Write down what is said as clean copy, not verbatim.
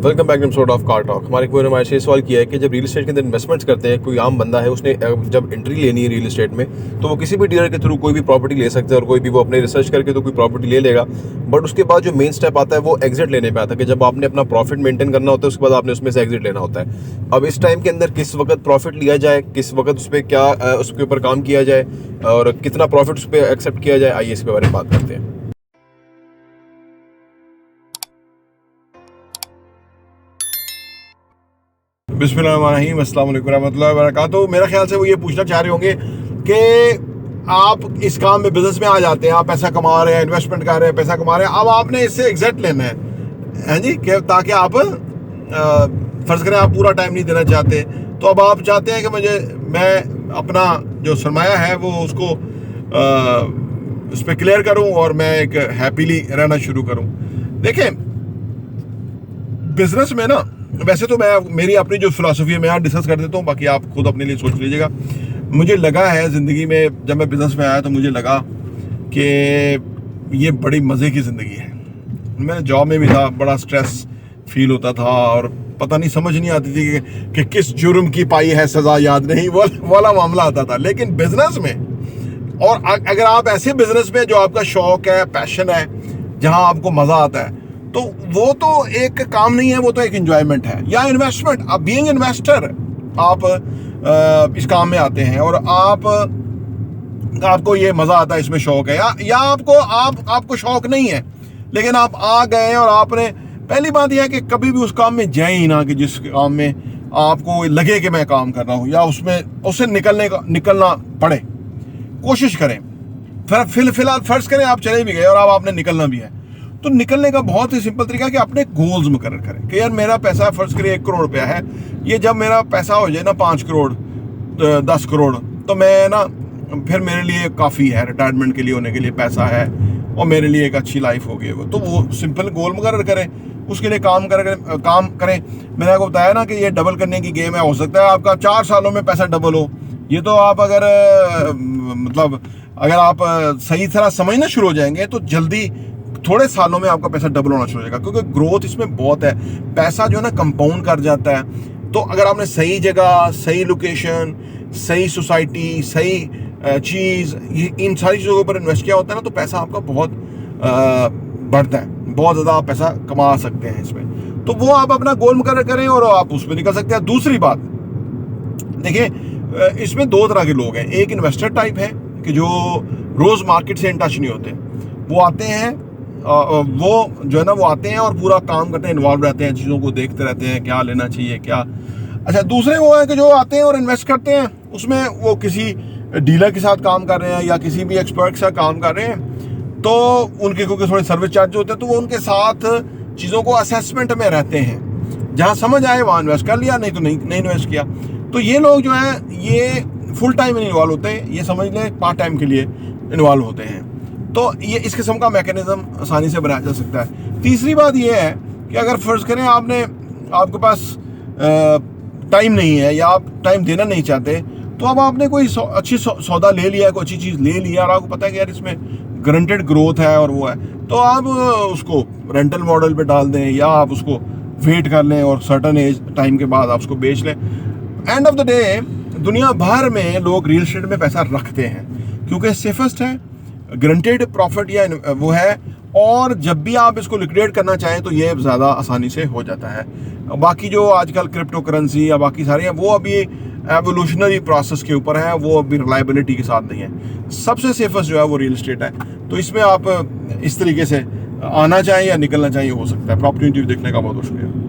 Welcome back to episode of car talk. हमारे कोई ने हमारे से सवाल किया है कि जब रियल एस्टेट के अंदर इन्वेस्टमेंट्स करते हैं, कोई आम बंदा है उसने जब एंट्री लेनी है रियल एस्टेट में, तो वो किसी भी डीलर के थ्रू कोई भी प्रॉपर्टी ले सकता है और कोई भी वो अपने रिसर्च करके तो कोई प्रॉपर्टी ले लेगा। बट उसके बाद जो मेन स्टेप आता है वो एग्जिट लेने पे आता है कि जब आपने अपना प्रॉफिट मेंटेन करना होता है, उसके बाद आपने उसमें से एग्जिट लेना होता है। अब इस टाइम के अंदर किस वक्त प्रॉफिट लिया जाए, किस वक्त उस पर क्या उसके ऊपर काम किया जाए और कितना प्रॉफिट उस पर एक्सेप्ट किया जाए, आइए इसके बारे में बात करते हैं। बिस्मिल्लाहिर्रहमानिर्रहीम, अस्सलाम वालेकुम रहमतुल्लाहि व बरकातहू। मेरा ख्याल से वो ये पूछना चाह रहे होंगे कि आप इस काम में, बिजनेस में आ जाते हैं, आप पैसा कमा रहे हैं, इन्वेस्टमेंट कर रहे हैं, पैसा कमा रहे हैं, अब आपने इससे एग्जिट लेना है जी, ताकि आप फर्ज करें आप पूरा टाइम नहीं देना चाहते, तो अब आप चाहते हैं कि मैं अपना जो सरमाया है वो उसको उस पर क्लियर करूं और मैं एक हैप्पीली रहना शुरू करूं। देखें, बिजनेस में ना, वैसे तो मेरी अपनी जो फिलॉसफी है मैं यहाँ डिस्कस कर देता हूँ, बाकी आप खुद अपने लिए सोच लीजिएगा। मुझे लगा है ज़िंदगी में, जब मैं बिज़नेस में आया तो मुझे लगा कि ये बड़ी मज़े की ज़िंदगी है। मैं जॉब में भी था, बड़ा स्ट्रेस फील होता था और पता नहीं, समझ नहीं आती थी कि किस जुर्म की पाई है सज़ा, याद नहीं, वाला मामला आता था। लेकिन बिज़नेस में, और अगर आप ऐसे बिज़नेस में जो आपका शौक़ है, पैशन है, जहाँ आपको मज़ा आता है, तो वो तो एक काम नहीं है, वो तो एक एंजॉयमेंट है या इन्वेस्टमेंट। अब बीइंग इन्वेस्टर आप इस काम में आते हैं और आपको ये मज़ा आता है, इसमें शौक है, या आपको शौक नहीं है लेकिन आप आ गए और आपने, पहली बात यह है कि कभी भी उस काम में जाए ही ना कि जिस काम में आपको लगे कि मैं काम कर रहा हूँ, या उससे निकलना पड़े। कोशिश करें। फिलहाल फर्ज करें आप चले भी गए और अब आपने निकलना भी है, तो निकलने का बहुत ही सिंपल तरीका है कि अपने गोल्स मुकर्रर करें कि यार मेरा पैसा फर्ज करिए 1 करोड़ रुपया है, ये जब मेरा पैसा हो जाए ना 5 करोड़ 10 करोड़, तो मैं ना, फिर मेरे लिए काफ़ी है, रिटायरमेंट के लिए होने के लिए पैसा है और मेरे लिए एक अच्छी लाइफ हो गई वो, तो वो सिंपल गोल मुकर्रर करें, उसके लिए काम करें। मैंने आपको बताया ना कि ये डबल करने की गेम है। हो सकता है आपका 4 सालों में पैसा डबल हो, ये तो आप अगर आप सही तरह समझना शुरू हो जाएंगे तो जल्दी, थोड़े सालों में आपका पैसा डबल होना शुरू हो जाएगा, क्योंकि ग्रोथ इसमें बहुत है। पैसा जो है ना कंपाउंड कर जाता है। तो अगर आपने सही जगह, सही लोकेशन, सही सोसाइटी, सही चीज़, इन सारी चीज़ों के ऊपर इन्वेस्ट किया होता है ना, तो पैसा आपका बहुत बढ़ता है, बहुत ज़्यादा आप पैसा कमा सकते हैं इसमें। तो वो आप अपना गोल मुकर्रर करें और आप उस पर निकल सकते हैं। दूसरी बात देखिए, इसमें 2 तरह के लोग हैं। एक इन्वेस्टर टाइप है कि जो रोज़ मार्केट से इन टच नहीं होते, वो आते हैं, वो जो है ना, वो आते हैं और पूरा काम करते हैं, इन्वॉल्व रहते हैं, चीज़ों को देखते रहते हैं, क्या लेना चाहिए क्या। अच्छा, दूसरे वो है कि जो आते हैं और इन्वेस्ट करते हैं, उसमें वो किसी डीलर के साथ काम कर रहे हैं या किसी भी एक्सपर्ट के साथ काम कर रहे हैं, तो उनके क्योंकि थोड़े सर्विस चार्ज होते हैं, तो वो उनके साथ चीज़ों को असेसमेंट में रहते हैं, जहाँ समझ आए वहाँ इन्वेस्ट कर लिया, नहीं तो नहीं इन्वेस्ट किया। तो ये लोग जो है ये फुल टाइम नहीं इन्वॉल्व होते हैं, ये समझ लें पार्ट टाइम के लिए इन्वॉल्व होते हैं। तो ये इस किस्म का मैकेनिज्म आसानी से बनाया जा सकता है। तीसरी बात ये है कि अगर फर्ज करें आपके पास टाइम नहीं है या आप टाइम देना नहीं चाहते, तो अब आपने कोई अच्छी सौदा ले लिया, कोई अच्छी चीज़ ले लिया और आपको पता है कि यार इसमें गारंटेड ग्रोथ है और वो है, तो आप उसको रेंटल मॉडल पे डाल दें या आप उसको वेट कर लें और सर्टन एज टाइम के बाद आप उसको बेच लें। एंड ऑफ द डे दुनिया भर में लोग रियल एस्टेट में पैसा रखते हैं क्योंकि सेफेस्ट है, गारंटेड प्रॉफिट या वो है, और जब भी आप इसको लिक्विडेट करना चाहें तो ये ज़्यादा आसानी से हो जाता है। बाकी जो आजकल क्रिप्टो करेंसी या बाकी सारे हैं, वो अभी एवोल्यूशनरी प्रोसेस के ऊपर है, वो अभी रिलायबिलिटी के साथ नहीं है। सबसे सेफेस्ट जो है वो रियल एस्टेट है। तो इसमें आप इस तरीके से आना चाहें या निकलना चाहिए, हो सकता है। प्रॉपर्टी देखने का बहुत बहुत शुक्रिया।